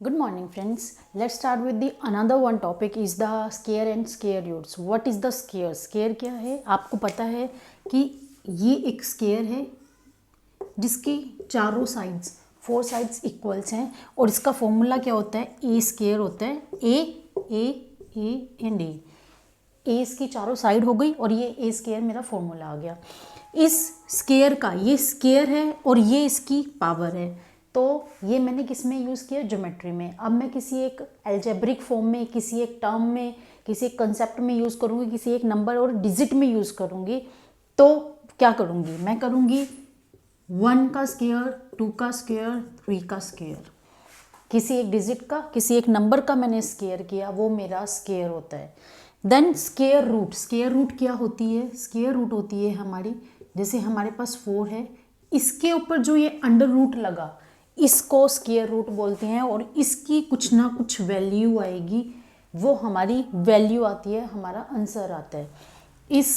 Good morning friends. Let's start with the another one topic is the scare and scare roots. What is the scare? Scare क्या है? आपको पता है कि ये एक स्केयर है जिसकी चारों साइड्स 4 साइड्स इक्वल्स हैं और इसका फॉर्मूला क्या होता है? ए स्केयर होता है। ए एंड ए इसकी चारों साइड हो गई और ये ए स्केयर मेरा फॉर्मूला आ गया। इस स्केयर का ये स्केयर है और ये इसकी पावर है। तो ये मैंने किस में यूज़ किया? ज्योमेट्री में। अब मैं किसी एक अलजेब्रिक फॉर्म में, किसी एक टर्म में, किसी एक कंसेप्ट में यूज़ करूँगी, किसी एक नंबर और डिजिट में यूज़ करूँगी। तो क्या करूँगी? मैं करूँगी 1 का स्केयर, 2 का स्केयर, 3 का स्केयर। किसी एक डिजिट का, किसी एक नंबर का मैंने स्केयर किया, वो मेरा स्केयर होता है। Then square root. Square root क्या होती है? स्केयर रूट होती है हमारी, जैसे हमारे पास 4 है, इसके ऊपर जो ये अंडर रूट लगा इसको स्केयर रूट बोलते हैं और इसकी कुछ ना कुछ वैल्यू आएगी, वो हमारी वैल्यू आती है, हमारा आंसर आता है। इस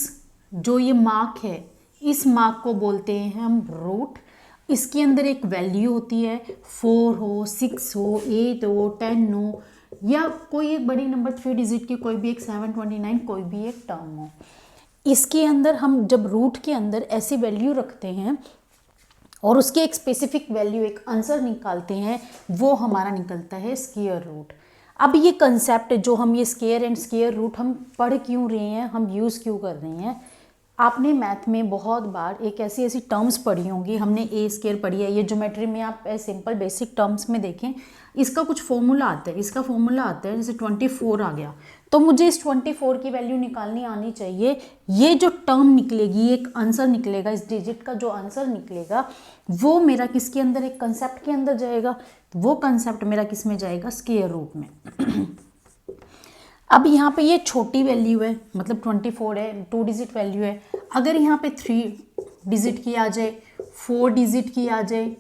जो ये मार्क है, इस मार्क को बोलते हैं हम रूट। इसके अंदर एक वैल्यू होती है, 4 हो, 6 हो, 8 हो, 10 हो, या कोई एक बड़ी नंबर 3 डिजिट की कोई भी एक 729 कोई भी एक टर्म हो। इसके अंदर हम जब रूट के अंदर ऐसी वैल्यू रखते हैं और उसके एक स्पेसिफिक वैल्यू, एक आंसर निकालते हैं, वो हमारा निकलता है स्केयर रूट। अब ये कंसेप्ट जो हम ये स्केयर एंड स्केयर रूट हम पढ़ क्यों रहे हैं, हम यूज़ क्यों कर रहे हैं? आपने मैथ में बहुत बार एक ऐसी ऐसी टर्म्स पढ़ी होंगी। हमने ए स्केयर पढ़ी है, ये ज्योमेट्री में आप सिंपल बेसिक टर्म्स में देखें, इसका कुछ फॉर्मूला आता है। इसका फॉर्मूला आता है जैसे 24 आ गया, तो मुझे इस 24 की वैल्यू निकालनी आनी चाहिए। ये जो टर्म निकलेगी, एक आंसर निकलेगा, इस डिजिट का जो आंसर निकलेगा वो मेरा किसके अंदर? एक कंसेप्ट के अंदर जाएगा। तो वो कंसेप्ट मेरा किस में जाएगा? स्केयर रूट में। अब यहाँ पे ये छोटी वैल्यू है, मतलब 24 है, 2 डिजिट वैल्यू है। अगर यहाँ पे 3 डिजिट की आ जाए, 4 डिजिट की आ जाए,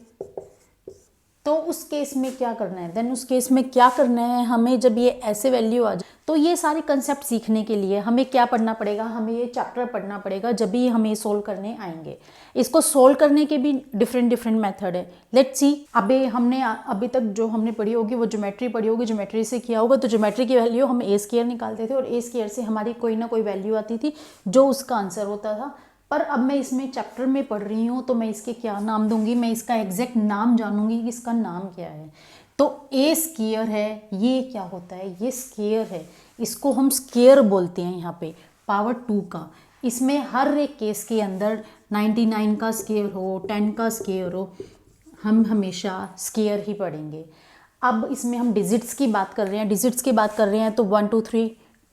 तो उस केस में क्या करना है? देन उस केस में क्या करना है हमें? जब ये ऐसे वैल्यू आ जाए, तो ये सारे कंसेप्ट सीखने के लिए हमें क्या पढ़ना पड़ेगा? हमें ये चैप्टर पढ़ना पड़ेगा, जब भी हमें सोल्व करने आएंगे। इसको सोल्व करने के भी डिफरेंट मेथड है। लेट्स सी, अभी तक जो हमने पढ़ी होगी वो ज्योमेट्री पढ़ी होगी। ज्योमेट्री से किया होगा, तो ज्योमेट्री की वैल्यू हम ए स्केयर निकालते थे और ए स्केयर से हमारी कोई ना कोई वैल्यू आती थी जो उसका आंसर होता था। पर अब मैं इसमें चैप्टर में पढ़ रही हूँ, तो मैं इसके क्या नाम दूंगी? मैं इसका एग्जैक्ट नाम जानूंगी कि इसका नाम क्या है। तो ए स्केयर है, ये क्या होता है? ये स्केयर है, इसको हम स्केयर बोलते हैं यहाँ पे, पावर 2 का। इसमें हर एक केस के अंदर 99 का स्केयर हो, 10 का स्केयर हो, हम हमेशा स्केयर ही पढ़ेंगे। अब इसमें हम डिजिट्स की बात कर रहे हैं, डिजिट्स की बात कर रहे हैं तो 1 2 3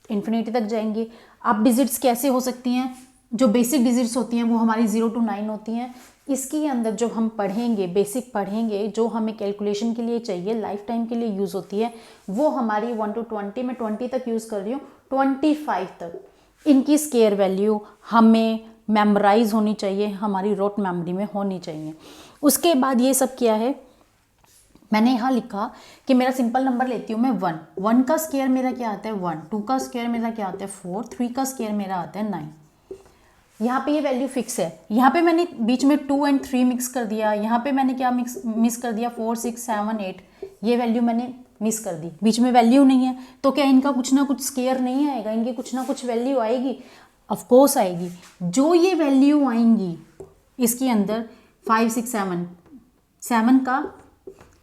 इन्फिनिटी तक जाएंगे। अब डिजिट्स कैसे हो सकती हैं? जो बेसिक डिजिट्स होती हैं वो हमारी 0 to 9 होती हैं। इसके अंदर जो हम पढ़ेंगे, बेसिक पढ़ेंगे, जो हमें कैलकुलेशन के लिए चाहिए, लाइफ टाइम के लिए यूज़ होती है, वो हमारी 1 to 20, मैं 20 तक यूज़ कर रही हूँ, 25 तक इनकी स्केयर वैल्यू हमें मेमोराइज होनी चाहिए, हमारी रोट मेमोरी में होनी चाहिए। उसके बाद ये सब क्या है? मैंने यहाँ लिखा कि मेरा सिंपल नंबर लेती हूँ मैं 1 का स्केयर मेरा क्या आता है? 1, 2 का स्केयर मेरा क्या आता है? 4, 3 का स्केयर मेरा आता है 9। यहाँ पे ये वैल्यू फिक्स है। यहाँ पे मैंने बीच में 2 और 3 मिक्स कर दिया। यहाँ पे मैंने क्या मिस कर दिया? 4, 6, 7, 8, ये वैल्यू मैंने मिस कर दी। बीच में वैल्यू नहीं है, तो क्या इनका कुछ ना कुछ स्केयर नहीं आएगा? इनकी कुछ ना कुछ वैल्यू आएगी, ऑफकोर्स आएगी। जो ये वैल्यू आएंगी इसके अंदर 5, 6, 7 का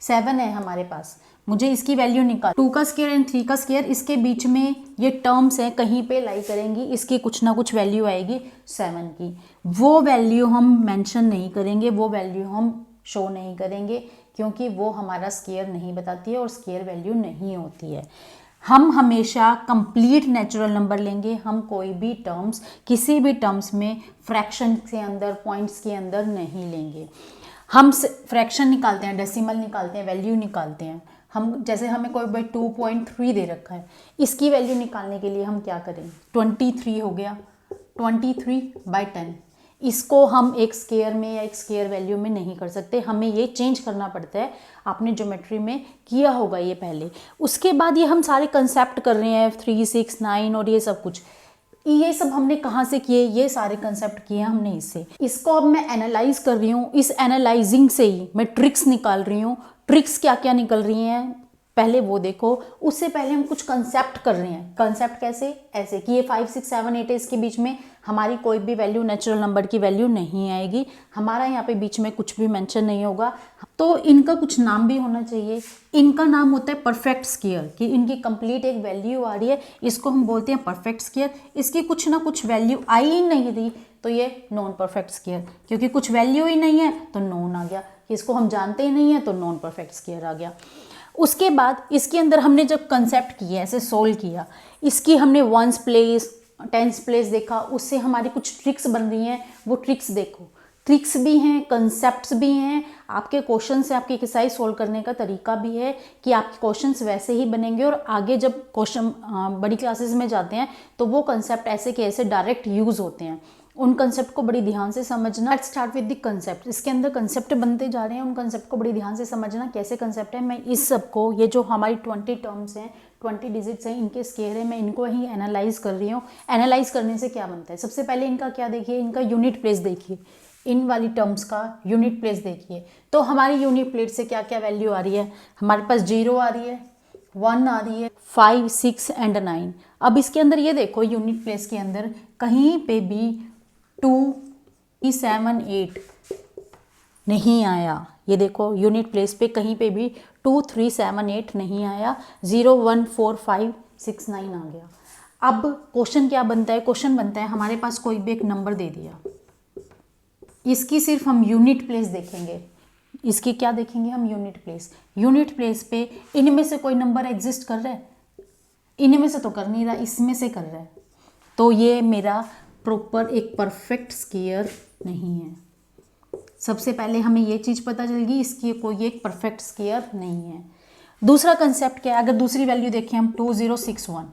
7 है हमारे पास, मुझे इसकी वैल्यू निकाल। 2 का स्केयर एंड 3 का स्केयर, इसके बीच में ये टर्म्स हैं, कहीं पे लाई करेंगी, इसकी कुछ ना कुछ वैल्यू आएगी 7 की। वो वैल्यू हम मेंशन नहीं करेंगे, वो वैल्यू हम शो नहीं करेंगे, क्योंकि वो हमारा स्केयर नहीं बताती है और स्केयर वैल्यू नहीं होती है। हम हमेशा कंप्लीट नेचुरल नंबर लेंगे। हम कोई भी टर्म्स, किसी भी टर्म्स में फ्रैक्शन के अंदर, पॉइंट्स के अंदर नहीं लेंगे। हम फ्रैक्शन निकालते हैं, डेसिमल निकालते हैं, वैल्यू निकालते हैं। हम जैसे हमें कोई भाई 2.3 दे रखा है, इसकी वैल्यू निकालने के लिए हम क्या करें? 23 हो गया, 23/10। इसको हम एक स्केयर में या एक स्केयर वैल्यू में नहीं कर सकते, हमें ये चेंज करना पड़ता है। आपने ज्योमेट्री में किया होगा ये पहले। उसके बाद ये हम सारे कंसेप्ट कर रहे हैं, 3, 6, 9 और ये सब कुछ। ये सब हमने कहाँ से किए? ये सारे कंसेप्ट किए हमने इससे। इसको अब मैं एनालाइज कर रही हूँ, इस एनालाइजिंग से ही मैं ट्रिक्स निकाल रही हूँ। ट्रिक्स क्या क्या निकल रही हैं? पहले वो देखो। उससे पहले हम कुछ कंसेप्ट कर रहे हैं। कंसेप्ट कैसे? ऐसे कि ये 5, 6, 7, 8 है, इसके बीच में हमारी कोई भी वैल्यू, नेचुरल नंबर की वैल्यू नहीं आएगी, हमारा यहाँ पे बीच में कुछ भी मेंशन नहीं होगा। तो इनका कुछ नाम भी होना चाहिए। इनका नाम होता है परफेक्ट स्क्वायर, कि इनकी कंप्लीट एक वैल्यू आ रही है, इसको हम बोलते हैं परफेक्ट स्क्वायर। इसकी कुछ ना कुछ वैल्यू आई ही नहीं रही तो ये नॉन परफेक्ट स्क्वायर, क्योंकि कुछ वैल्यू ही नहीं है तो नॉन आ गया, इसको हम जानते ही नहीं है तो नॉन परफेक्ट स्क्वायर आ गया। उसके बाद इसके अंदर हमने जब कंसेप्ट किया, ऐसे सोल्व किया, इसकी हमने वंस प्लेस, टेंस प्लेस देखा, उससे हमारी कुछ ट्रिक्स बन रही हैं। वो ट्रिक्स देखो, ट्रिक्स भी हैं, कंसेप्ट्स भी हैं, आपके क्वेश्चन से आपके एक्सरसाइज सोल्व करने का तरीका भी है कि आपके क्वेश्चंस वैसे ही बनेंगे, और आगे जब क्वेश्चन बड़ी क्लासेस में जाते हैं तो वो कंसेप्ट ऐसे के ऐसे डायरेक्ट यूज होते हैं। उन कंसेप्ट को बड़ी ध्यान से समझना। Let's start with the concept. इसके अंदर कंसेप्ट बनते जा रहे हैं, उन कंसेप्ट को बड़ी ध्यान से समझना कैसे कंसेप्ट है। मैं इस सबको, ये जो हमारी 20 टर्म्स हैं, 20 डिजिट्स हैं, इनके स्क्वायर है, मैं इनको ही एनालाइज कर रही हूँ। एनालाइज करने से क्या बनता है? सबसे पहले इनका क्या देखिए, इनका यूनिट प्लेस देखिए, इन वाली टर्म्स का यूनिट प्लेस देखिए। तो हमारी यूनिट प्लेस से क्या क्या वैल्यू आ रही है? हमारे पास 0 आ रही है, 1 आ रही है, 5, 6 एंड 9। अब इसके अंदर ये देखो, यूनिट प्लेस के अंदर कहीं पे भी 2, 7, 8 नहीं आया। ये देखो यूनिट प्लेस पे कहीं पे भी 2, 3, 7, 8 नहीं आया, 0, 1, 4, 5, 6, 9 आ गया। अब क्वेश्चन क्या बनता है? क्वेश्चन बनता है, हमारे पास कोई भी एक नंबर दे दिया, इसकी सिर्फ हम यूनिट प्लेस देखेंगे। इसकी क्या देखेंगे हम? Unit place. यूनिट प्लेस पे इनमें से कोई नंबर एग्जिस्ट कर रहा है? इनमें से तो कर नहीं रहा, इसमें से कर रहा है, तो ये मेरा प्रॉपर एक परफेक्ट स्क्वायर नहीं है। सबसे पहले हमें ये चीज़ पता चल गई, इसकी कोई एक परफेक्ट स्क्वायर नहीं है। दूसरा कंसेप्ट क्या है? अगर दूसरी वैल्यू देखें हम, 2061,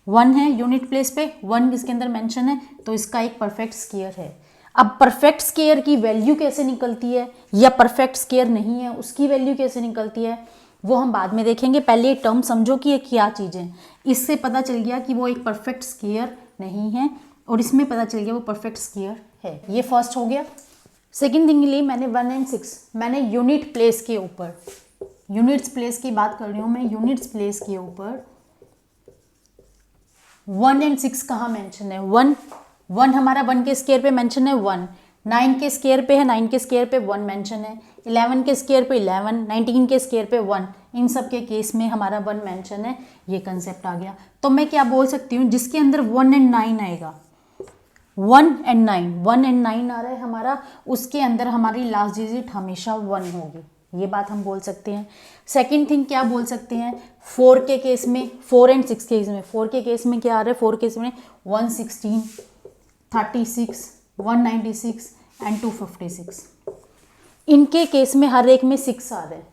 1 है यूनिट प्लेस पे, 1 इसके अंदर मेंशन है, तो इसका एक परफेक्ट स्क्वायर है। अब परफेक्ट स्क्वायर की वैल्यू कैसे निकलती है, या परफेक्ट स्क्वायर नहीं है उसकी वैल्यू कैसे निकलती है, वो हम बाद में देखेंगे। पहले ये टर्म समझो कि ये क्या चीज़ है। इससे पता चल गया कि वो एक परफेक्ट स्क्वायर नहीं है, और इसमें पता चल गया वो परफेक्ट स्क्वायर है। ये फर्स्ट हो गया। सेकेंड थिंग लिए मैंने 1 एंड 6, मैंने यूनिट प्लेस के ऊपर, यूनिट्स प्लेस की बात कर रही हूँ मैं, यूनिट्स प्लेस के ऊपर 1 एंड 6 कहाँ मेंशन है? 1 हमारा 1 के स्क्वायर पे मेंशन है 1, 9 के स्क्वायर पे है, 9 के स्क्वायर पे 1 मेंशन है, 11 के स्क्वायर पे 11, 19 के स्क्वायर पे 1, इन सब के केस में हमारा 1 मेंशन है। ये कंसेप्ट आ गया। तो मैं क्या बोल सकती हूँ, जिसके अंदर 1 एंड 9 आएगा, 1 एंड 9 आ रहा है हमारा, उसके अंदर हमारी लास्ट डिजिट हमेशा 1 होगी। ये बात हम बोल सकते हैं। सेकंड थिंग क्या बोल सकते हैं, 4 के केस में, 4 एंड 6 के केस में, 4 के केस में क्या आ रहा है? 4 केस में 116, 36, 196 एंड 256। इनके केस में हर एक में 6 आ रहा है।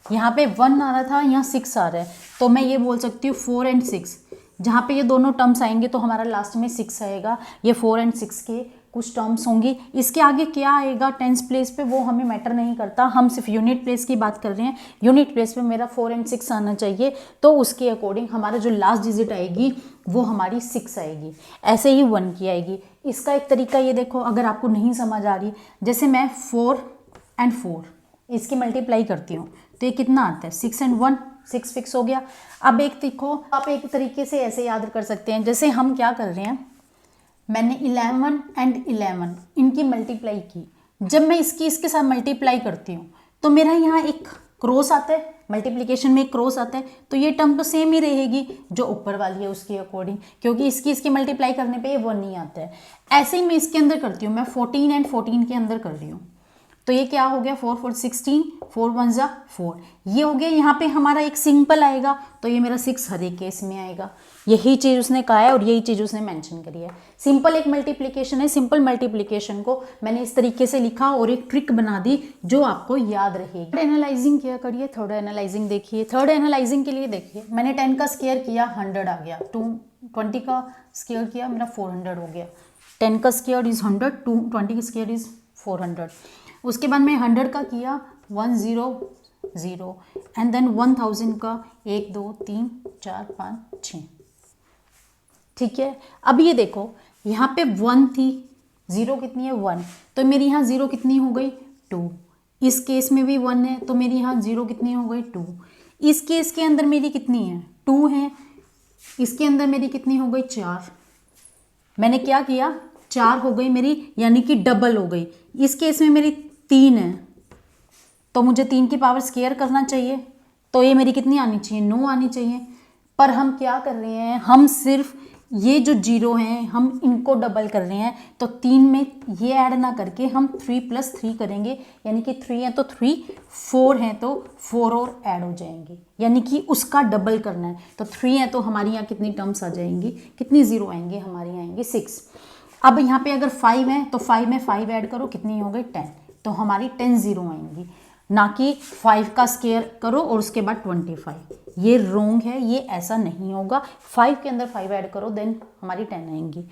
यहाँ पे 1 आ रहा था, यहाँ 6 आ रहा है, तो मैं ये बोल सकती हूँ 4 एंड 6, जहाँ पे ये दोनों टर्म्स आएंगे तो हमारा लास्ट में 6 आएगा। ये 4 एंड 6 के कुछ टर्म्स होंगी। इसके आगे क्या आएगा टेंस प्लेस पे, वो हमें मैटर नहीं करता, हम सिर्फ यूनिट प्लेस की बात कर रहे हैं। यूनिट प्लेस पे मेरा 4 एंड 6 आना चाहिए, तो उसके अकॉर्डिंग हमारा जो लास्ट डिजिट आएगी वो हमारी 6 आएगी, ऐसे ही 1 की आएगी। इसका एक तरीका ये देखो, अगर आपको नहीं समझ आ रही, जैसे मैं 4 एंड 4 इसकी मल्टीप्लाई करती हूँ तो ये कितना आता है? 6 एंड 1, 6 फिक्स हो गया। अब एक देखो, आप एक तरीके से ऐसे याद कर सकते हैं, जैसे हम क्या कर रहे हैं, मैंने 11 एंड 11 इनकी मल्टीप्लाई की, जब मैं इसके साथ मल्टीप्लाई करती हूँ तो मेरा यहाँ एक क्रॉस आता है, मल्टीप्लिकेशन में एक क्रॉस आता है, तो ये टर्म तो सेम ही रहेगी जो ऊपर वाली है उसके अकॉर्डिंग, क्योंकि इसकी मल्टीप्लाई करने पे ये 1 नहीं आता है। ऐसे ही मैं इसके अंदर करती हूँ, मैं 14 एंड 14 के अंदर कर रही हूँ, तो ये क्या हो गया? 4 4 16, 4 1 जा 4, ये हो गया। यहाँ पे हमारा एक सिंपल आएगा, तो ये मेरा 6 हर एक केस में आएगा। यही चीज़ उसने कहा है और यही चीज़ उसने मेंशन करी है। सिंपल एक मल्टीप्लिकेशन है, सिंपल मल्टीप्लिकेशन को मैंने इस तरीके से लिखा और एक ट्रिक बना दी जो आपको याद रहेगी। थर्ड एनालाइजिंग क्या करिए, थर्ड एनालाइजिंग देखिए। थर्ड एनालाइजिंग के लिए देखिए, मैंने 10 का स्क्वायर किया 100 आ गया, 20 का स्क्वायर किया मेरा 400 हो गया। 10 का स्क्वायर इज 100, 20 का स्क्वायर इज 400। उसके बाद मैं 100 का किया 100 एंड देन 1000 का 1 2 3 4 5 6। ठीक है, अब ये देखो यहाँ पे 1 थी, 0 कितनी है? 1, तो मेरी यहाँ 0 कितनी हो गई? 2। इस केस में भी 1 है, तो मेरी यहाँ 0 कितनी हो गई? 2। इस केस के अंदर मेरी कितनी है 2 है, इसके अंदर मेरी कितनी हो गई 4। मैंने क्या किया 4 हो गई मेरी, यानी कि डबल हो गई। इस केस में मेरी 3 है, तो मुझे 3 की पावर स्क्वायर करना चाहिए, तो ये मेरी कितनी आनी चाहिए 9 आनी चाहिए। पर हम क्या कर रहे हैं, हम सिर्फ ये जो 0 हैं हम इनको डबल कर रहे हैं, तो 3 में ये ऐड ना करके हम 3 + 3 करेंगे, यानी कि 3 है तो 3, 4 है तो 4 और ऐड हो जाएंगे, यानी कि उसका डबल करना है। तो 3 है तो हमारी यहाँ कितनी टर्म्स आ जाएंगी, कितनी 0 आएंगी, हमारी आएंगी 6। अब यहाँ पे अगर 5 है तो 5 में 5 ऐड करो, कितनी हो गई 10, तो हमारी 10 0 आएंगी, ना कि 5 का स्क्वायर करो और उसके बाद 25। ये रोंग है, ये ऐसा नहीं होगा। 5 के अंदर 5 ऐड करो देन हमारी 10 आएंगी।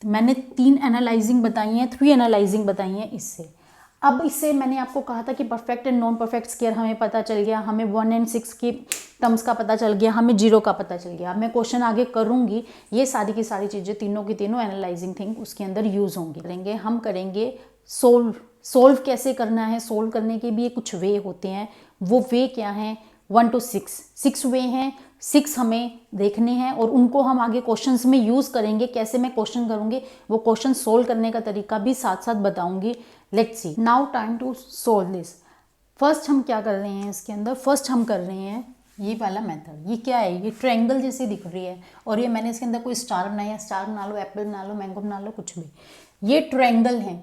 मैंने 3 एनालाइजिंग बताई हैं, 3 एनालाइजिंग बताई हैं इससे। अब इससे मैंने आपको कहा था कि perfect and non perfect square हमें पता चल गया, हमें 1 और 6 की टर्म्स का पता चल गया, हमें 0 का पता चल गया। अब मैं क्वेश्चन आगे करूँगी, ये सारी की सारी चीज़ें तीनों की तीनों एनालाइजिंग थिंग उसके अंदर यूज़ होंगी। हम करेंगे सोल्व कैसे करना है, सोल्व करने के भी कुछ वे होते हैं। वो वे क्या हैं, 1 to 6 वे हैं, 6 हमें देखने हैं और उनको हम आगे क्वेश्चंस में यूज़ करेंगे। कैसे मैं क्वेश्चन करूँगी, वो क्वेश्चन सोल्व करने का तरीका भी साथ साथ बताऊँगी। Let's see now time to solve this. First हम क्या कर रहे हैं इसके अंदर, फर्स्ट हम कर रहे हैं ये वाला मेथड। ये क्या है, ये ट्रायंगल जैसे दिख रही है और ये मैंने इसके अंदर कोई स्टार बनाया, स्टार बना लो, एप्पल बना लो, मैंगो बना लो, कुछ भी। ये ट्रायंगल है,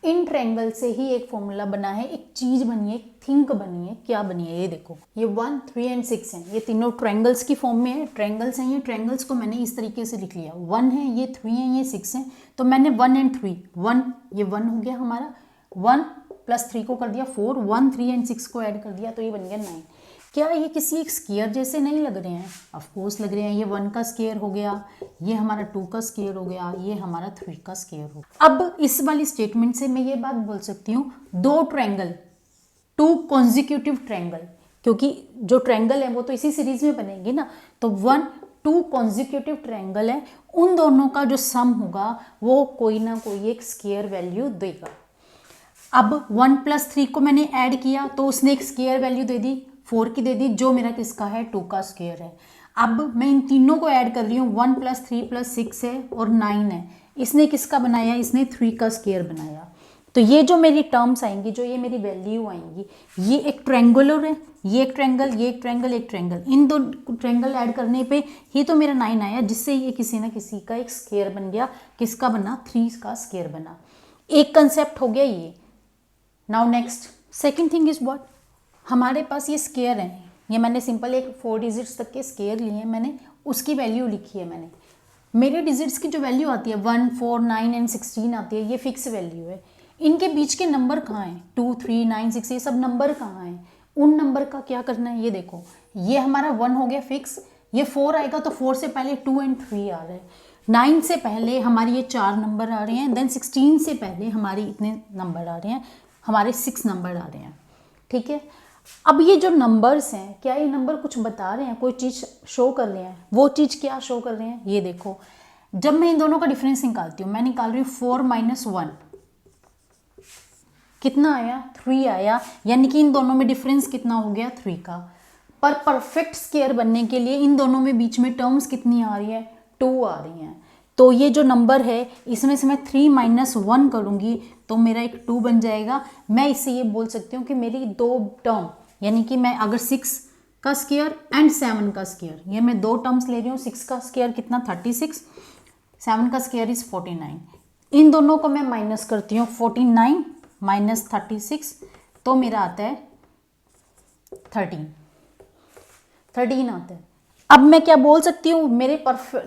इन ट्रायंगल से ही एक फॉर्मूला बना है, एक चीज बनी है, एक थिंक बनी है। क्या बनी है ये देखो, ये 1, 3 और 6 है, ये तीनों ट्रायंगल्स की फॉर्म में है। ट्रायंगल्स हैं ये, ट्रायंगल्स को मैंने इस तरीके से लिख लिया, 1 है, ये 3 है, ये 6 है, तो मैंने 1 और 3, 1 ये 1 हो गया हमारा, 1 + 3 को कर दिया 4, 1, 3 और 6 को ऐड कर दिया तो ये बन गया 9। क्या ये किसी एक स्क्वायर जैसे नहीं लग रहे हैं? ऑफ कोर्स लग रहे हैं। ये 1 का स्क्वायर हो गया, ये हमारा 2 का स्क्वायर हो गया, ये हमारा 3 का स्क्वायर हो गया। अब इस वाली स्टेटमेंट से मैं ये बात बोल सकती हूँ, 2 ट्रायंगल, 2 कॉन्जिक्यूटिव ट्रायंगल, क्योंकि जो ट्रायंगल है वो तो इसी सीरीज में बनेंगे ना, तो 1, 2 कॉन्जिक्यूटिव ट्रायंगल है, उन दोनों का जो सम होगा वो कोई ना कोई एक स्क्वायर वैल्यू देगा। अब 1 + 3 को मैंने ऐड किया तो उसने एक स्क्वायर वैल्यू दे दी, 4 की दे दी, जो मेरा किसका है 2 का स्क्वायर है। अब मैं इन तीनों को ऐड कर रही हूँ, 1 + 3 + 6 है और 9 है। इसने किसका बनाया, इसने 3 का स्क्वायर बनाया। तो ये जो मेरी टर्म्स आएंगी, जो ये मेरी वैल्यू आएंगी, ये एक ट्रायंगुलर है, ये एक ट्रायंगल, ये एक ट्रायंगल, एक ट्रायंगल, इन दो ट्रायंगल ऐड करने पे ही तो मेरा 9 आया, जिससे ये किसी ना किसी का एक स्क्वायर बन गया। किसका बना, 3 का स्क्वायर बना। एक कंसेप्ट हो गया ये। Now next second thing is what, हमारे पास ये स्क्वायर है, ये मैंने सिंपल एक 4 डिजिट्स तक के स्क्वायर लिए हैं, मैंने उसकी वैल्यू लिखी है। मैंने मेरे डिजिट्स की जो वैल्यू आती है 1, 4, 9 और 16 आती है, ये फिक्स वैल्यू है। इनके बीच के नंबर कहाँ हैं, 2, 3, 9, 6, ये सब नंबर कहाँ हैं? उन नंबर का क्या करना है, ये देखो, ये हमारा 1 हो गया फिक्स, ये 4 आएगा तो 4 से पहले 2 और 3 आ रहे हैं, 9 से पहले हमारी ये 4 नंबर आ रहे हैं, देन 16 से पहले हमारी इतने नंबर आ रहे हैं, हमारे 6 नंबर आ रहे हैं। ठीक है, अब ये जो नंबर्स हैं, क्या ये नंबर कुछ बता रहे हैं, कोई चीज़ शो कर रहे हैं? वो चीज़ क्या शो कर रहे हैं, ये देखो। जब मैं इन दोनों का डिफरेंस निकालती हूँ, मैं निकाल रही हूँ 4 - 1, कितना आया, 3 आया, यानी कि इन दोनों में डिफरेंस कितना हो गया, 3 का। पर परफेक्ट स्क्वायर बनने के लिए इन दोनों में बीच में टर्म्स कितनी आ रही है, 2 आ रही हैं। तो ये जो नंबर है, इसमें से मैं 3 - 1 करूँगी तो मेरा एक 2 बन जाएगा। मैं इससे ये बोल सकती हूँ कि मेरी 2 टर्म, यानी कि मैं अगर 6 का स्क्वायर एंड 7 का स्क्वायर, ये मैं 2 टर्म्स ले रही हूँ। 6 का स्क्वायर कितना, 36, 7 का स्क्वायर इज 49। इन दोनों को मैं माइनस करती हूँ, 49 - 36, तो मेरा आता है 13 आता है। अब मैं क्या बोल सकती हूँ, मेरे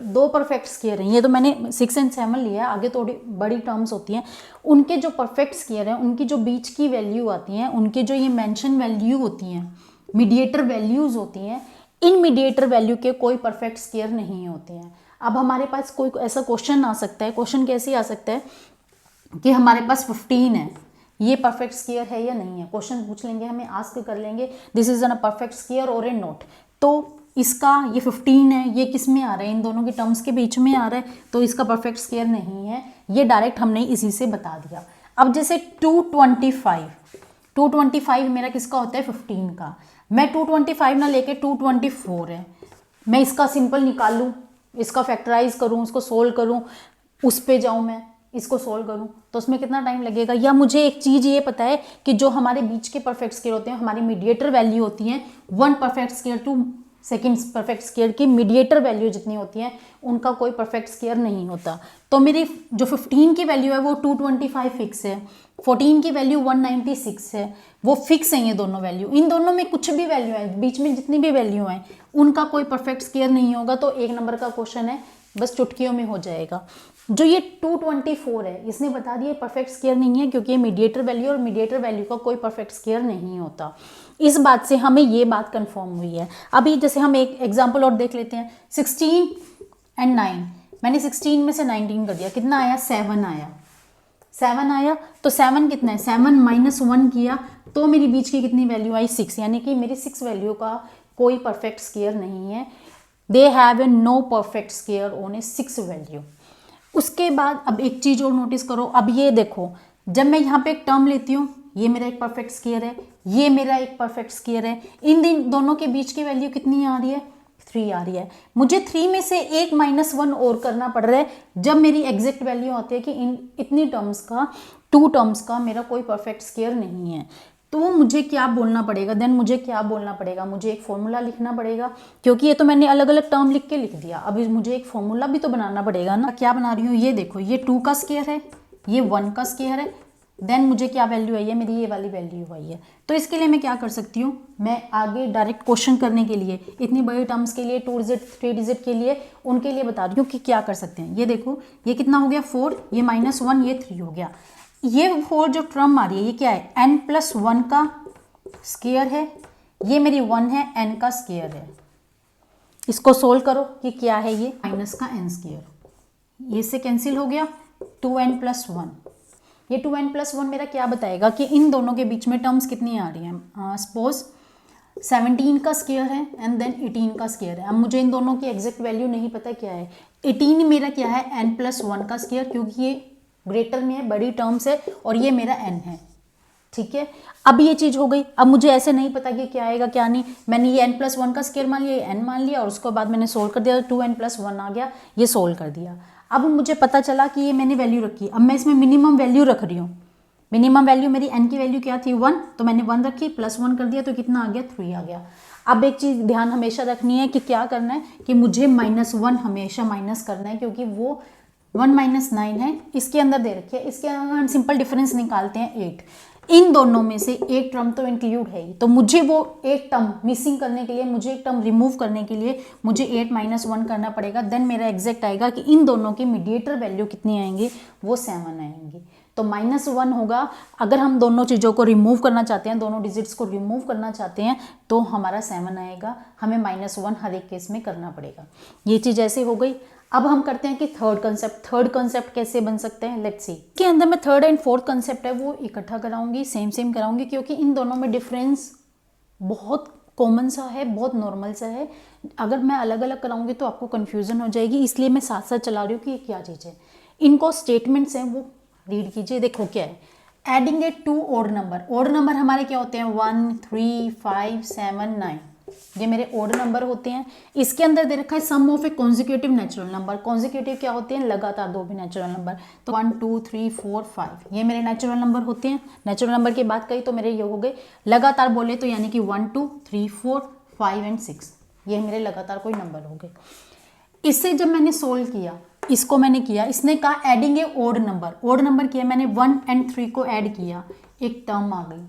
2 परफेक्ट स्क्वायर हैं, ये तो मैंने 6 और 7 लिया है, आगे थोड़ी बड़ी टर्म्स होती हैं, उनके जो परफेक्ट स्क्वायर हैं, उनकी जो बीच की वैल्यू आती हैं, उनके जो ये मेंशन वैल्यू होती हैं, मीडिएटर वैल्यूज होती हैं, इन मीडिएटर वैल्यू के कोई परफेक्ट स्क्वायर नहीं होते हैं। अब हमारे पास कोई ऐसा क्वेश्चन आ सकता है, क्वेश्चन कैसे आ सकता है कि हमारे पास 15 है, ये परफेक्ट स्क्वायर है या नहीं है, क्वेश्चन पूछ लेंगे, हमें आस्क कर लेंगे this is an a perfect square और ए नॉट। तो इसका ये 15 है, ये किस में आ रहा है, इन दोनों के टर्म्स के बीच में आ रहा है, तो इसका परफेक्ट स्क्वायर नहीं है, ये डायरेक्ट हमने इसी से बता दिया। अब जैसे 225, 225 मेरा किसका होता है 15 का। मैं 225 ना लेके 224 है, मैं इसका सिंपल निकालूं, इसका फैक्टराइज करूं, उसको सोल्व करूं, उस पे जाऊं, मैं इसको सोल्व करूं तो उसमें कितना टाइम लगेगा। या मुझे एक चीज़ ये पता है कि जो हमारे बीच के परफेक्ट स्क्वायर होते हैं, हमारी मीडिएटर वैल्यू होती है 1 perfect square to second perfect square की मीडिएटर वैल्यू जितनी होती है उनका कोई परफेक्ट स्क्वायर नहीं होता। तो मेरी जो 15 की वैल्यू है वो 225 फिक्स है, 14 की वैल्यू 196 है, वो फिक्स है ये दोनों वैल्यू। इन दोनों में कुछ भी वैल्यू है, बीच में जितनी भी वैल्यू है उनका कोई परफेक्ट स्क्वायर नहीं होगा। तो 1 नंबर का क्वेश्चन है, बस चुटकियों में हो जाएगा। जो ये 224 है इसने बता दिया परफेक्ट स्क्वायर नहीं है, क्योंकि ये मीडिएटर वैल्यू और मीडिएटर वैल्यू का कोई परफेक्ट स्क्वायर नहीं होता। इस बात से हमें ये बात कंफर्म हुई है। अभी जैसे हम एक एग्जांपल और देख लेते हैं, 16 एंड 9, मैंने 16 में से 19 कर दिया, कितना आया 7 आया, 7 आया। तो 7 कितना है, 7 माइनस 1 किया तो मेरी बीच की कितनी वैल्यू आई 6, यानी कि मेरी 6 वैल्यू का कोई परफेक्ट स्क्वायर नहीं है। They have a no perfect square on a 6 value. उसके बाद अब एक चीज़ और नोटिस करो, अब ये देखो, जब मैं यहाँ पे एक टर्म लेती हूँ, ये मेरा एक परफेक्ट स्क्वायर है, ये मेरा एक परफेक्ट स्क्वायर है, इन दोनों के बीच की वैल्यू कितनी आ रही है 3 आ रही है। मुझे 3 में से एक -1 और करना पड़ रहा है जब मेरी एग्जैक्ट वैल्यू आती है कि इन इतनी टर्म्स का 2 टर्म्स का मेरा कोई परफेक्ट स्क्वायर नहीं है। तो मुझे क्या बोलना पड़ेगा, देन मुझे क्या बोलना पड़ेगा, मुझे एक फॉर्मूला लिखना पड़ेगा, क्योंकि ये तो मैंने अलग अलग टर्म लिख के लिख दिया, अभी मुझे एक फॉर्मूला भी तो बनाना पड़ेगा ना। क्या बना रही हूँ, ये देखो, ये 2 का स्क्वायर है, ये 1 का स्क्वायर है, देन मुझे क्या वैल्यू आई है, मेरी ये वाली वैल्यू आई है। तो इसके लिए मैं क्या कर सकती हूँ, मैं आगे डायरेक्ट क्वेश्चन करने के लिए इतनी बड़ी टर्म्स के लिए 2 डिजिट 3 डिजिट के लिए उनके लिए बता रही हूँ कि क्या कर सकते हैं। ये देखो, ये कितना हो गया 4, ये -1, ये 3 हो गया। ये 4 जो टर्म आ रही है ये क्या है, n+1 का स्क्वायर है, ये मेरी 1 है, n का स्क्वायर है। इसको सोल्व करो कि क्या है, ये माइनस का n स्क्वायर, ये से कैंसिल हो गया, 2n+1। ये 2n+1 मेरा क्या बताएगा कि इन दोनों के बीच में टर्म्स कितनी आ रही हैं। सपोज 17 का स्क्वायर है एंड देन 18 का स्क्वायर है। अब मुझे इन दोनों की एग्जैक्ट वैल्यू नहीं पता क्या है। 18 मेरा क्या है, n+1 का स्क्वायर, क्योंकि ये ग्रेटर में है, बड़ी टर्म्स है, और ये मेरा n है। ठीक है, अब ये चीज़ हो गई। अब मुझे ऐसे नहीं पता कि क्या आएगा क्या नहीं, मैंने ये n+1 का स्क्वायर मान लिया, ये n मान लिया, और उसके बाद मैंने सोल्व कर दिया, 2n+1 आ गया, ये सोल्व कर दिया। अब मुझे पता चला कि ये मैंने वैल्यू रखी, अब मैं इसमें मिनिमम वैल्यू रख रही हूँ। मिनिमम वैल्यू मेरी n की वैल्यू क्या थी 1, तो मैंने 1 रखी, +1 कर दिया, तो कितना आ गया 3 आ गया। अब एक चीज़ ध्यान हमेशा रखनी है कि क्या करना है कि मुझे -1 हमेशा माइनस करना है, क्योंकि वो 1 - 9 है, इसके अंदर दे रखी है, इसके अंदर हम सिंपल डिफरेंस निकालते हैं 8। इन दोनों में से एक टर्म तो इंक्लूड है ही, तो मुझे वो एक टर्म मिसिंग करने के लिए, मुझे एक टर्म रिमूव करने के लिए मुझे 8 - 1 करना पड़ेगा। देन मेरा एग्जैक्ट आएगा कि इन दोनों की मीडिएटर वैल्यू कितनी आएंगी, वो 7 आएंगी। तो -1 होगा, अगर हम दोनों चीज़ों को रिमूव करना चाहते हैं, दोनों डिजिट्स को रिमूव करना चाहते हैं, तो हमारा 7 आएगा। हमें -1 हर एक केस में करना पड़ेगा। ये चीज़ ऐसे हो गई। अब हम करते हैं कि थर्ड कंसेप्ट कैसे बन सकते हैं, लेट्स सी। के अंदर मैं थर्ड एंड फोर्थ कंसेप्ट है वो इकट्ठा कराऊंगी, सेम कराऊंगी, क्योंकि इन दोनों में डिफरेंस बहुत कॉमन सा है, बहुत नॉर्मल सा है। अगर मैं अलग अलग कराऊंगी तो आपको कन्फ्यूजन हो जाएगी, इसलिए मैं साथ साथ चला रही हूँ कि ये क्या चीज़ है। इनको स्टेटमेंट्स हैं वो रीड कीजिए। देखो क्या है, एडिंग ए 2 ऑड नंबर हमारे क्या होते हैं 1, 3, 5, 7, 9, ये मेरे ऑड नंबर होते हैं। इसके अंदर दे रखा है sum of a consecutive natural number. Consecutive क्या होते हैं, लगातार दो भी नेचुरल नंबर। तो 1, 2, 3, 4, 5 ये मेरे नेचुरल नंबर होते हैं। नेचुरल नंबर की बात करी तो मेरे ये हो गए, लगातार बोले तो यानी कि 1, 2, 3, 4, 5 एंड 6 ये मेरे लगातार कोई नंबर हो गए। इससे जब मैंने सोल्व किया, इसको मैंने किया, इसने कहा एडिंग ए ऑड नंबर किया, मैंने 1 and 3 को ऐड किया, एक टर्म आ गई।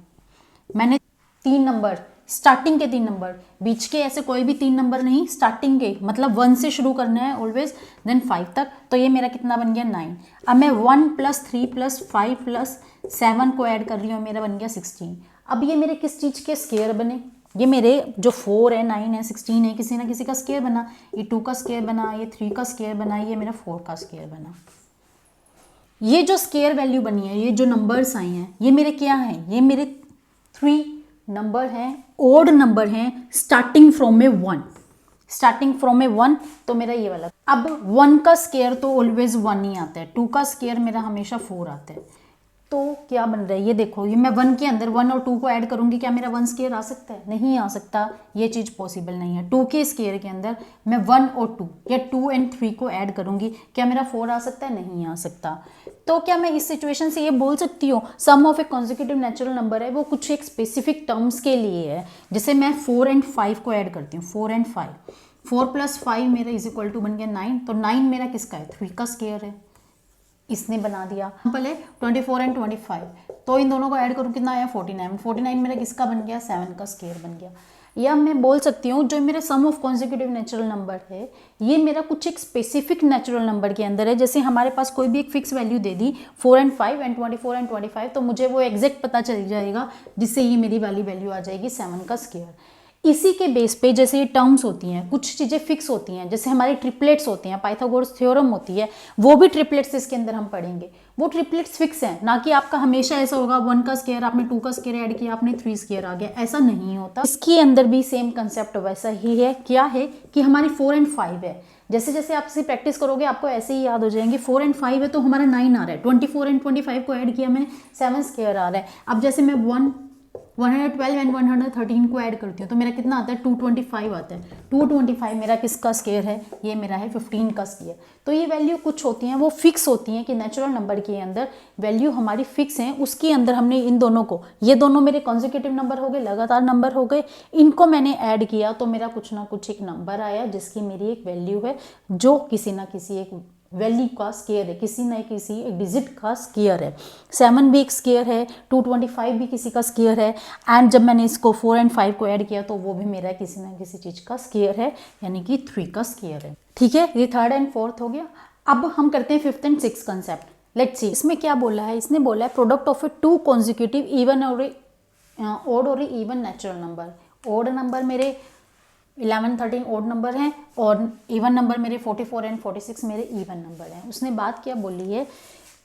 मैंने 3 नंबर, स्टार्टिंग के 3 नंबर, बीच के ऐसे कोई भी 3 नंबर नहीं, स्टार्टिंग के मतलब 1 से शुरू करना है ऑलवेज, देन 5 तक। तो ये मेरा कितना बन गया 9। अब मैं 1 + 3 + 5 + 7 को ऐड कर रही हूँ, मेरा बन गया 16। अब ये मेरे किस चीज़ के स्क्वायर बने, ये मेरे जो 4 है, 9 है, 16 है, किसी ना किसी का स्क्वायर बना। ये 2 का स्क्वायर बना, ये 3 का स्क्वायर बना, ये मेरा 4 का स्क्वायर बना। ये जो स्क्वायर वैल्यू बनी है, ये जो नंबर्स आई हैं, ये मेरे क्या हैं, ये मेरे 3 नंबर हैं, ओड नंबर हैं, स्टार्टिंग फ्रॉम में 1, तो मेरा ये वाला। अब 1 का स्क्वायर तो ऑलवेज 1 ही आता है, 2 का स्क्वायर मेरा हमेशा 4 आता है, तो क्या बन रहा है ये देखो, ये मैं 1 के अंदर 1 और 2 को ऐड करूंगी, क्या मेरा 1 स्क्वायर आ सकता है? नहीं आ सकता, ये चीज़ पॉसिबल नहीं है। 2 के स्क्वायर के अंदर मैं 1 और 2 या 2 एंड 3 को ऐड करूंगी, क्या मेरा 4 आ सकता है? नहीं आ सकता। तो क्या मैं इस सिचुएशन से ये बोल सकती हूँ sum of a consecutive natural number है वो कुछ एक स्पेसिफिक टर्म्स के लिए है? जैसे मैं 4 एंड 5 को ऐड करती हूँ, 4 एंड 5, 4 + 5 मेरा इज इक्वल टू बन गया 9, तो 9 मेरा किसका है? 3 का स्क्वायर है, इसने बना दिया। पहले 24 एंड 25, तो इन दोनों को ऐड करूँ कितना आया? 49, 49 मेरा किसका बन गया? 7 का स्क्वायर बन गया। या मैं बोल सकती हूँ जो मेरा सम ऑफ कॉन्जिक्यूटिव नेचुरल नंबर है ये मेरा कुछ एक स्पेसिफिक नेचुरल नंबर के अंदर है। जैसे हमारे पास कोई भी एक fix value they the 4 and 5 and 24 and 25, तो मुझे वो एग्जैक्ट पता चल जाएगा जिससे ये मेरी वाली वैल्यू आ जाएगी 7 का स्क्वायर। इसी के बेस पे जैसे ये टर्म्स होती हैं, कुछ चीज़ें फिक्स होती हैं, जैसे हमारी ट्रिपलेट्स होती हैं, पाइथागोरस थ्योरम होती है, वो भी ट्रिपलेट्स इसके अंदर हम पढ़ेंगे। वो ट्रिपलेट्स फिक्स हैं, ना कि आपका हमेशा ऐसा होगा 1 का स्क्वायर आपने 2 का स्क्वायर ऐड किया आपने 3 स्क्वायर आ गया, ऐसा नहीं होता। इसके अंदर भी सेम कंसेप्ट वैसा ही है। क्या है कि हमारी 4 एंड 5 है, जैसे जैसे आप इसे प्रैक्टिस करोगे आपको ऐसे ही याद हो जाएंगे। 4 एंड 5 है तो हमारा 9 आ रहा है, 24 एंड 25 को ऐड किया मैंने 7 स्क्वायर आ रहा है। अब जैसे मैं 112 एंड 113 को ऐड करती हूँ तो मेरा कितना आता है? 225 आता है। 225 मेरा किसका स्क्वायर है? ये मेरा है 15 का स्क्वायर। तो ये वैल्यू कुछ होती हैं वो फिक्स होती हैं कि नेचुरल नंबर के अंदर वैल्यू हमारी फिक्स हैं, उसके अंदर हमने इन दोनों को, ये दोनों मेरे कॉन्जिक्यूटिव नंबर हो गए, लगातार नंबर हो गए, इनको मैंने ऐड किया तो मेरा कुछ ना कुछ एक नंबर आया जिसकी मेरी एक वैल्यू है जो किसी ना किसी एक वैल्यू का स्क्वायर है, किसी न किसी एक डिजिट का स्क्वायर है। 7 भी एक स्क्वायर है, 225 भी किसी का स्क्वायर है, एंड जब मैंने इसको 4 एंड 5 को ऐड किया तो वो भी मेरा किसी न किसी चीज़ का स्क्वायर है, यानी कि 3 का स्क्वायर है। ठीक है, ये 3rd एंड 4th हो गया। अब हम करते हैं 5th and 6th concept. Let's see इसमें क्या बोला है। इसने बोला है product of a 2 consecutive even और ओड और even natural number. Odd number मेरे 11, 13 ओड नंबर हैं और इवन नंबर मेरे 44 एंड 46 मेरे इवन नंबर हैं। उसने बात क्या बोली है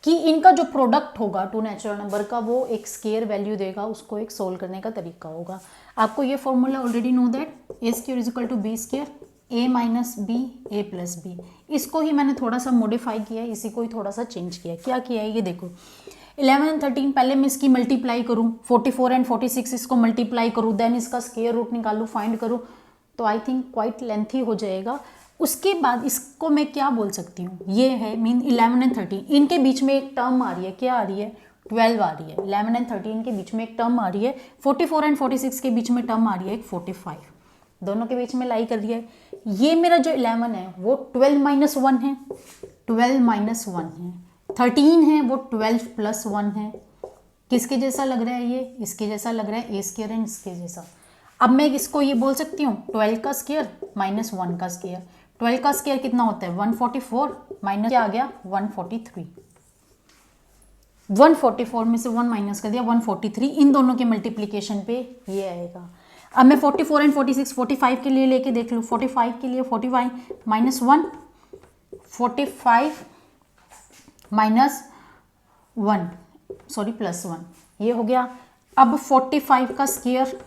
कि इनका जो प्रोडक्ट होगा 2 नेचुरल नंबर का वो एक स्क्वायर वैल्यू देगा, उसको एक सोल्व करने का तरीका होगा। आपको ये formula already know that a square is equal to b square, a minus b a plus b. इसको ही मैंने थोड़ा सा मॉडिफाई किया है, इसी को ही थोड़ा सा चेंज किया। क्या किया है ये देखो, 11 एंड 13 पहले मैं इसकी मल्टीप्लाई करूँ, 44 एंड 46 इसको मल्टीप्लाई करूँ, देन इसका स्क्वायर रूट निकालूँ, फाइंड करूँ, तो आई थिंक क्वाइट लेंथी हो जाएगा। उसके बाद इसको मैं क्या बोल सकती हूँ, ये है मीन 11 एंड 13 इनके बीच में एक टर्म आ रही है, क्या आ रही है? 12 आ रही है। 11 एंड 13 के बीच में एक टर्म आ रही है, 44 एंड 46 के बीच में टर्म आ रही है एक 45, दोनों के बीच में लाई कर रही है। ये मेरा जो 11 है वो 12 माइनस 1 है, 12 माइनस 1 है। 13 है वो 12 प्लस 1 है। किसके जैसा लग रहा है ये? इसके जैसा लग रहा है, ए स्क्वायर एंड इसके जैसा। अब मैं इसको ये बोल सकती हूँ 12 का स्क्वायर माइनस 1 का स्क्वायर। 12 का स्क्वायर कितना होता है? 144 माइनस क्या आ गया? 143। 144 में से 1 माइनस कर दिया 143, इन दोनों के मल्टीप्लीकेशन पे ये आएगा। अब मैं 44 एंड 46 45 के लिए लेके देख लूँ। 45 के लिए 45 माइनस 1, 45 माइनस 1 सॉरी प्लस 1, ये हो गया। अब 45 का स्क्वायर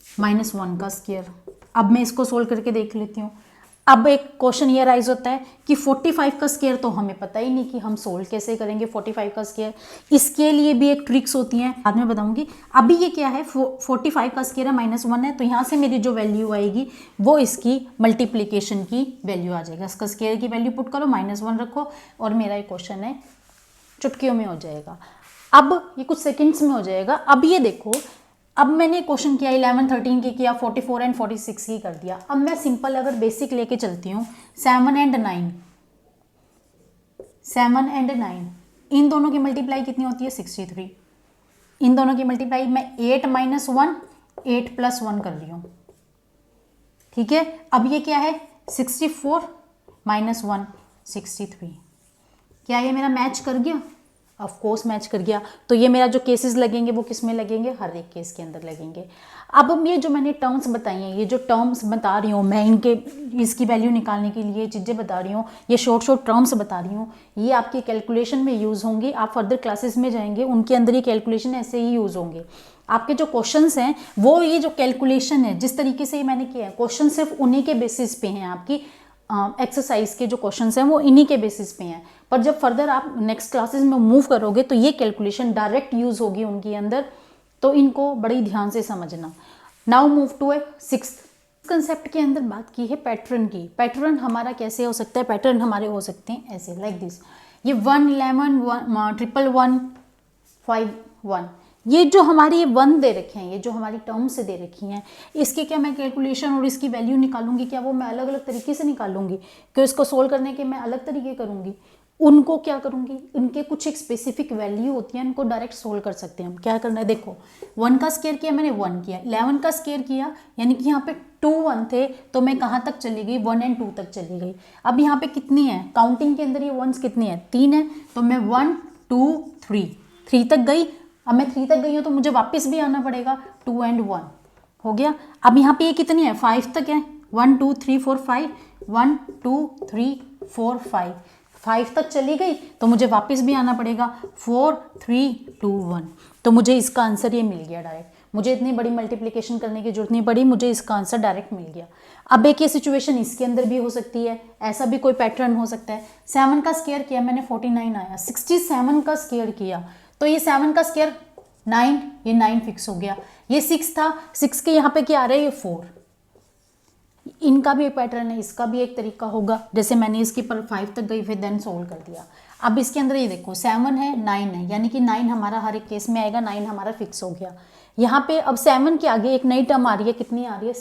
माइनस 1 का स्क्वायर। अब मैं इसको सोल्व करके देख लेती हूँ। अब एक क्वेश्चन ये राइज होता है कि 45 का स्क्वायर तो हमें पता ही नहीं कि हम सोल्व कैसे करेंगे 45 का स्क्वायर। इसके लिए भी एक ट्रिक्स होती हैं, बाद में बताऊंगी। अभी ये क्या है, 45 का स्क्वायर है माइनस 1 है, तो यहाँ से मेरी जो वैल्यू आएगी वो इसकी मल्टीप्लीकेशन की वैल्यू आ जाएगा। इसका स्क्वायर की वैल्यू पुट करो, -1 रखो और मेरा ये क्वेश्चन है चुटकियों में हो जाएगा। अब ये कुछ सेकेंड्स में हो जाएगा। अब ये देखो, अब मैंने क्वेश्चन किया 11, 13 की किया, 44 एंड 46 की कर दिया। अब मैं सिंपल अगर बेसिक लेके चलती हूँ 7 एंड 9, 7 एंड 9 इन दोनों की मल्टीप्लाई कितनी होती है? 63। इन दोनों की मल्टीप्लाई मैं 8 माइनस 1 8 प्लस 1 कर रही हूँ। ठीक है, अब ये क्या है? 64 माइनस 1 63। क्या ये मेरा मैच कर गया? ऑफ कोर्स मैच कर गया। तो ये मेरा जो केसेस लगेंगे वो किस में लगेंगे? हर एक केस के अंदर लगेंगे। अब ये जो मैंने टर्म्स बताई हैं, ये जो टर्म्स बता रही हूँ मैं, इनके इसकी वैल्यू निकालने के लिए चीज़ें बता रही हूँ, ये शॉर्ट शॉर्ट टर्म्स बता रही हूँ, ये आपकी कैलकुलेशन में यूज़ होंगी। आप फर्दर क्लासेस में जाएंगे उनके अंदर ये कैलकुलेशन ऐसे ही यूज़ होंगे। आपके जो क्वेश्चंस हैं वो ये जो कैलकुलेशन है जिस तरीके से मैंने किया है, क्वेश्चन सिर्फ उन्हीं के बेसिस पे हैं आपकी, एक्सरसाइज के जो क्वेश्चंस हैं वो इन्हीं के बेसिस पे हैं। पर जब फर्दर आप नेक्स्ट क्लासेस में मूव करोगे तो ये कैलकुलेशन डायरेक्ट यूज होगी उनके अंदर, तो इनको बड़ी ध्यान से समझना। Now move to a sixth concept के अंदर बात की है पैटर्न की। पैटर्न हमारा कैसे हो सकता है? पैटर्न हमारे हो सकते हैं ऐसे, लाइक दिस। ये 1 11 1 1 5 1, ये जो हमारी ये 1 दे रखे हैं, ये जो हमारी टर्म्स दे रखी हैं, इसके क्या मैं कैलकुलेशन और इसकी वैल्यू निकालूंगी, क्या वो मैं अलग अलग तरीके से निकालूंगी? क्यों इसको सोल्व करने के मैं अलग तरीके करूंगी? उनको क्या करूंगी, उनके कुछ एक स्पेसिफिक वैल्यू होती है, उनको डायरेक्ट सोल्व कर सकते हैं हम। क्या करना है, देखो 1 का स्क्वायर किया मैंने 1 किया, 11 का स्क्वायर किया यानी कि यहाँ पे 2 1 थे तो मैं कहाँ तक चली गई, 1 और 2 तक चली गई। अब यहाँ पे कितनी है काउंटिंग के अंदर, ये वंस कितनी है, 3 है, तो मैं 1 2 3 तक गई। अब मैं 3 तक गई हूँ तो मुझे वापस भी आना पड़ेगा, 2 और 1 हो गया। अब यहाँ पे ये कितनी है, 5 तक है, 1 2 3 4 5, 1 2 3 4 5 तक चली गई तो मुझे वापस भी आना पड़ेगा, 4 3 2 1। तो मुझे इसका आंसर ये मिल गया डायरेक्ट, मुझे इतनी बड़ी मल्टीप्लिकेशन करने की जरूरत नहीं पड़ी, मुझे इसका आंसर डायरेक्ट मिल गया। अब एक ये सिचुएशन इसके अंदर भी हो सकती है, ऐसा भी कोई पैटर्न हो सकता है। 7 का स्क्वायर किया मैंने 49 आया, 67 का स्क्वायर किया तो ये 7 का स्क्वायर 9, ये 9 फिक्स हो गया। ये 6 था, 6 के यहाँ पे क्या आ रहा है, ये 4। इनका भी एक पैटर्न है, इसका भी एक तरीका होगा। जैसे मैंने इसके पर 5 तक गई फिर देन सोल्व कर दिया। अब इसके अंदर ये देखो 7 है 9 है, यानी कि 9 हमारा हर एक केस में आएगा, 9 हमारा फिक्स हो गया। यहाँ पे अब 7 के आगे एक नई टर्म आ रही है, कितनी आ रही है,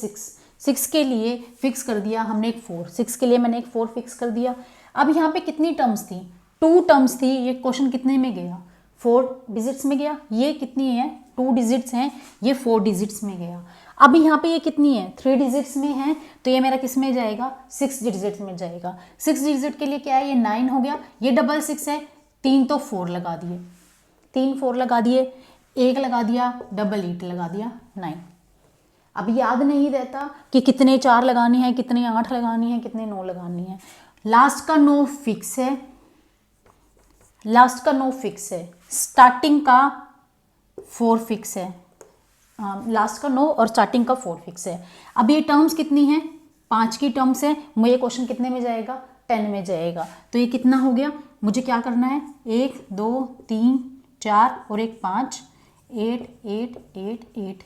6 के लिए फिक्स कर दिया हमने एक 4, 6 के लिए मैंने एक 4 फिक्स कर दिया। अब यहाँ पे कितनी टर्म्स थी, 2 टर्म्स थी। ये क्वेश्चन कितने में गया, 4 डिजिट्स में गया। ये कितनी है, 2 डिजिट्स हैं, ये 4 डिजिट्स में गया। अब यहाँ पे ये कितनी है, 3 डिजिट्स में है, तो ये मेरा किस में जाएगा, 6 डिजिट्स में जाएगा। 6 डिजिट के लिए क्या है, ये 9 हो गया, ये डबल 6 है, 3 तो 4 लगा दिए, 3 4 लगा दिए, 1 लगा दिया, डबल 8 लगा दिया, 9। अब याद नहीं रहता कि कितने 4 लगानी है, कितने 8 लगानी है, कितने 9 लगानी है। लास्ट का 9 फिक्स है, लास्ट का 9 फिक्स है, स्टार्टिंग का 4 फिक्स है, लास्ट का 9 और स्टार्टिंग का 4 फिक्स है। अब ये टर्म्स कितनी है, 5 की टर्म्स है। ये क्वेश्चन कितने में जाएगा, 10 में जाएगा। तो ये कितना हो गया, मुझे क्या करना है, 1 2 3 4 और एक 5, 8 8 8 8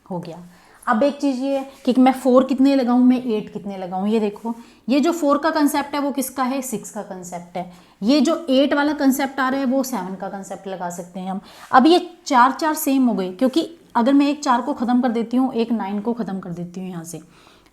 हो गया। अब एक चीज़ ये है कि मैं 4 कितने लगाऊं, मैं 8 कितने लगाऊं। ये देखो, ये जो 4 का कंसेप्ट है वो किसका है, 6 का कंसेप्ट है। ये जो 8 वाला कंसेप्ट आ रहा है वो 7 का कंसेप्ट लगा सकते हैं हम। अब ये 4 4 सेम हो गए, क्योंकि अगर मैं एक 4 को ख़त्म कर देती हूँ, एक 9 को ख़त्म कर देती हूँ यहाँ से,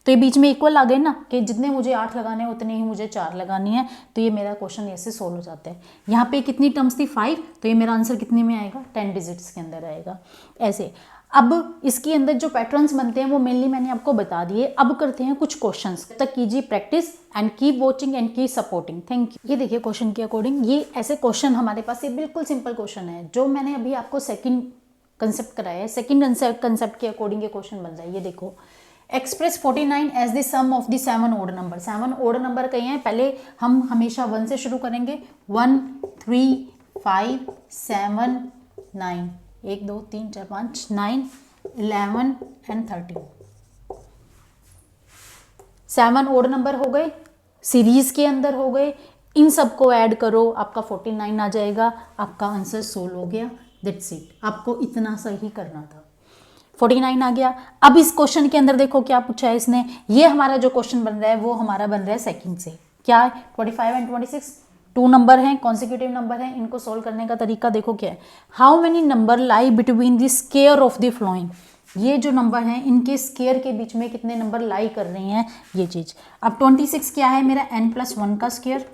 तो ये बीच में इक्वल आ गए ना, कि जितने मुझे 8 लगाने हैं उतने ही मुझे 4 लगानी है। तो ये मेरा क्वेश्चन ऐसे सोल्व हो जाता है। यहाँ पे कितनी टर्म्स थी, 5, तो ये मेरा आंसर कितने में आएगा, 10 डिजिट्स के अंदर आएगा ऐसे। अब इसके अंदर जो पैटर्न्स बनते हैं वो मेनली मैंने आपको बता दिए। अब करते हैं कुछ क्वेश्चंस। तब तक कीजिए practice and keep watching and keep supporting. Thank you. ये देखिए क्वेश्चन के अकॉर्डिंग, ये ऐसे क्वेश्चन हमारे पास, ये बिल्कुल सिंपल क्वेश्चन है जो मैंने अभी आपको सेकंड कंसेप्ट कराया है। सेकंड कंसेप्ट के अकॉर्डिंग ये क्वेश्चन बन रहा है। ये देखो, express 49 as the sum of the 7 odd number. 7 odd number कहीं हैं, पहले हम हमेशा 1 से शुरू करेंगे। 1 3 5 7 9, 1 2 3 4 5 9 11 एंड 13। 7 ओड नंबर हो गए, सीरीज के अंदर हो गए। इन सबको ऐड करो, आपका 49 आ जाएगा। आपका आंसर सोल्व हो गया। That's it. आपको इतना सा ही करना था। 49 आ गया। अब इस क्वेश्चन के अंदर देखो क्या पूछा है इसने। ये हमारा जो क्वेश्चन बन रहा है वो हमारा बन रहा है सेकंड से। क्या है, 25 एंड 26 2 नंबर हैं, कॉन्सिक्यूटिव नंबर हैं। इनको सोल्व करने का तरीका देखो क्या है। How many number lie between the square of the flowing. ये जो नंबर हैं इनके स्क्वायर के बीच में कितने नंबर लाई कर रही हैं, ये चीज़। अब 26 क्या है, मेरा n+1 का स्क्वायर।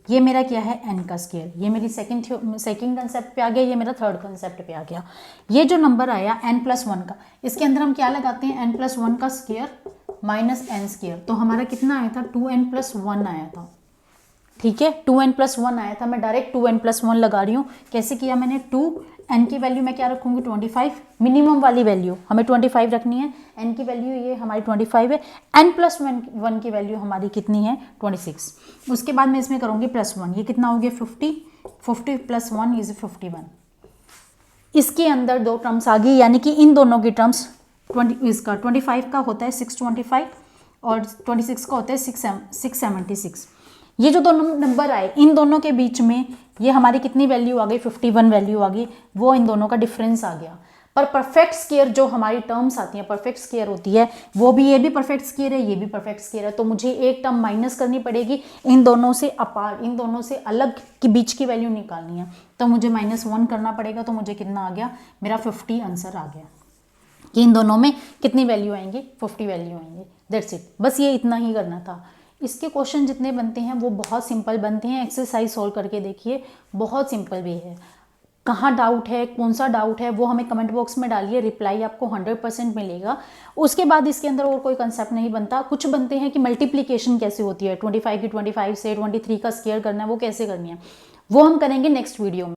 ये मेरा क्या है, n का स्क्वायर। ये मेरी सेकंड कंसेप्ट पे आ गया, ये मेरा थर्ड कंसेप्ट पे आ गया। ये जो नंबर आया n+1 का, इसके अंदर हम क्या लगाते हैं, n+1 का स्क्वायर माइनस n स्क्वायर। तो हमारा कितना आया था, 2n+1 आया था। ठीक है, 2n+1 आया था। मैं डायरेक्ट 2n+1 लगा रही हूँ। कैसे किया मैंने, 2n की वैल्यू मैं क्या रखूँगी, 25। मिनिमम वाली वैल्यू हमें 25 रखनी है। n की वैल्यू ये हमारी 25 है। n+1 की वैल्यू हमारी कितनी है, 26। उसके बाद मैं इसमें करूँगी +1। ये कितना हो गया, 50। 50 + 1 इज 51। इसके अंदर 2 टर्म्स आ गई, यानी कि इन दोनों की टर्म्स 25 का होता है 625 और 26 का होता है 676। ये जो दोनों नंबर आए इन दोनों के बीच में ये हमारी कितनी वैल्यू आ गई, 51 वैल्यू आ गई, वो इन दोनों का डिफरेंस आ गया। पर परफेक्ट स्क्वायर जो हमारी टर्म्स आती हैं, परफेक्ट स्क्वायर होती है वो भी, ये भी परफेक्ट स्क्वायर है, ये भी परफेक्ट स्क्वायर है, तो मुझे एक टर्म माइनस करनी पड़ेगी, इन दोनों से अपार्ट, इन दोनों से अलग के बीच की वैल्यू निकालनी है, तो मुझे -1 करना पड़ेगा। तो मुझे कितना आ गया, मेरा 50 आंसर आ गया कि इन दोनों में कितनी वैल्यू आएंगी, 50 वैल्यू आएंगी। दैट्स इट, बस ये इतना ही करना था। इसके क्वेश्चन जितने बनते हैं वो बहुत सिंपल बनते हैं, एक्सरसाइज सॉल्व करके देखिए, बहुत सिंपल वे है। कहाँ डाउट है, कौन सा डाउट है, वो हमें कमेंट बॉक्स में डालिए, रिप्लाई आपको 100% मिलेगा। उसके बाद इसके अंदर और कोई कंसेप्ट नहीं बनता। कुछ बनते हैं कि मल्टीप्लिकेशन कैसे होती है, 25 की 25 से 23 का स्क्वायर करना है, वो कैसे करनी है, वो हम करेंगे नेक्स्ट वीडियो में।